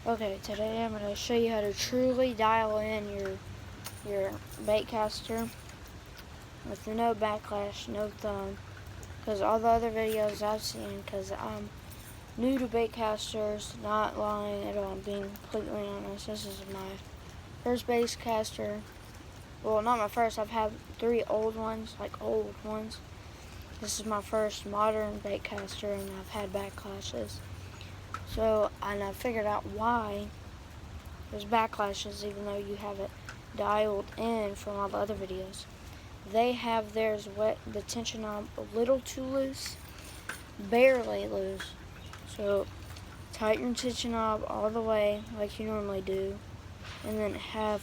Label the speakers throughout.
Speaker 1: Okay, today I'm going to show you how to truly dial in your bait caster with no backlash, no thumb. Because all the other videos I've seen, because I'm new to bait casters, not lying at all, I'm being completely honest. This is my first bait caster. Well, not my first. I've had 3 old ones, like old ones. This is my first modern bait caster, and I've had backlashes. So, and I figured out why there's backlashes, even though you have it dialed in from all the other videos. They have theirs the tension knob a little too loose, barely loose. So tighten your tension knob all the way like you normally do, and then have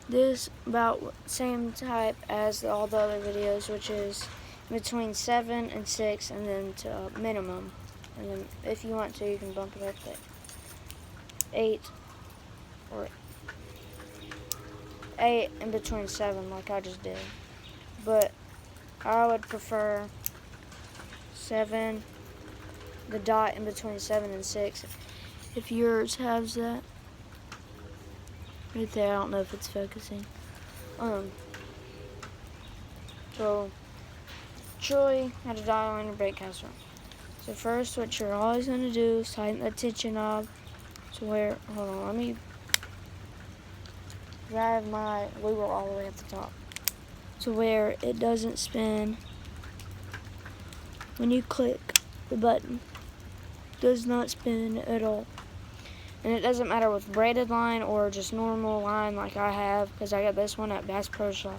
Speaker 1: this about same type as all the other videos, which is between 7 and 6, and then to minimum. And then if you want to, you can bump it up to 8 or 8 in between 7, like I just did. But I would prefer 7, the dot in between 7 and 6. If yours has that right there, I don't know if it's focusing. So truly how to dial in your bait caster. So first, what you're always going to do is tighten the tension knob to where, hold on, let me drive my lure all the way at the top, to where it doesn't spin when you click the button. It does not spin at all. And it doesn't matter with braided line or just normal line like I have, because I got this one at Bass Pro Shop.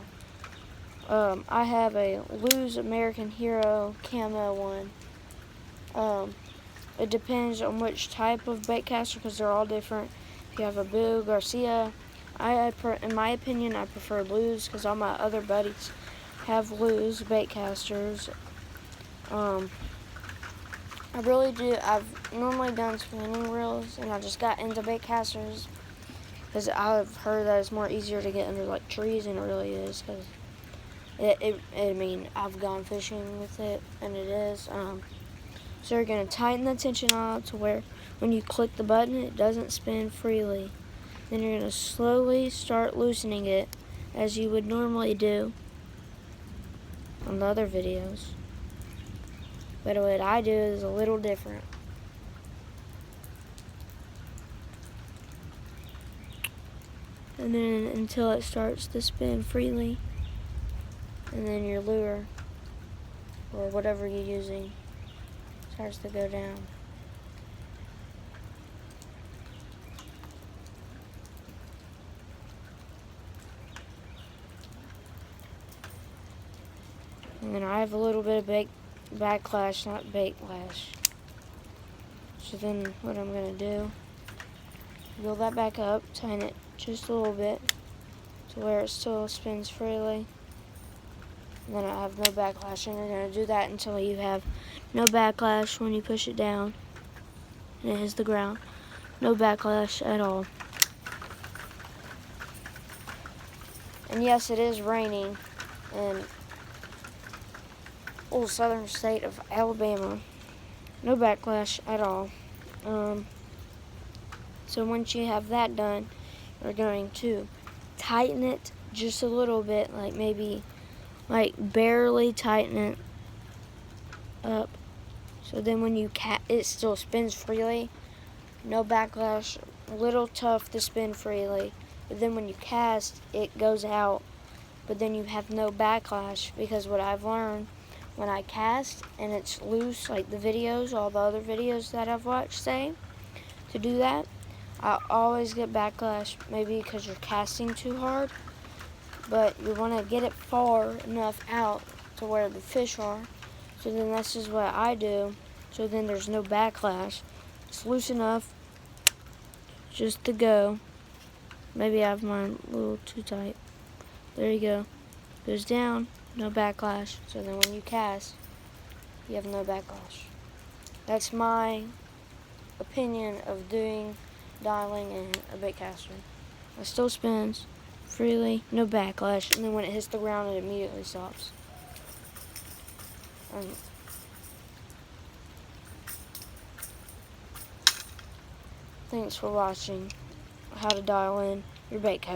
Speaker 1: I have a Lose American Hero camo one. It depends on which type of bait caster, because they're all different. If you have a Boo Garcia, in my opinion, I prefer Lose, because all my other buddies have Lose bait casters. I really do. I've normally done spinning reels, and I just got into bait casters because I've heard that it's more easier to get under like trees than it really is. Because I mean, I've gone fishing with it, and it is. So you're gonna tighten the tension knob to where when you click the button, it doesn't spin freely. Then you're gonna slowly start loosening it as you would normally do on the other videos. But what I do is a little different. And then until it starts to spin freely. And then your lure, or whatever you're using, starts to go down. And then I have a little bit of backlash, not backlash. So then what I'm going to do, build that back up, tighten it just a little bit to where it still spins freely. And then I have no backlash, and you're going to do that until you have no backlash when you push it down and it hits the ground. No backlash at all. And yes, it is raining in old southern state of Alabama. No backlash at all. So once you have that done, you're going to tighten it just a little bit, like maybe barely tighten it up. So then when you it still spins freely. No backlash, a little tough to spin freely. But then when you cast, it goes out. But then you have no backlash, because what I've learned, when I cast and it's loose, like the videos, all the other videos that I've watched say, to do that, I always get backlash, maybe because you're casting too hard, but you want to get it far enough out to where the fish are. So then this is what I do, so then there's no backlash. It's loose enough just to go. Maybe I have mine a little too tight. There you go. Goes down, no backlash. So then when you cast, you have no backlash. That's my opinion of dialing in a bait caster. It still spins freely, no backlash, and then when it hits the ground, it immediately stops. Thanks for watching how to dial in your bait coat.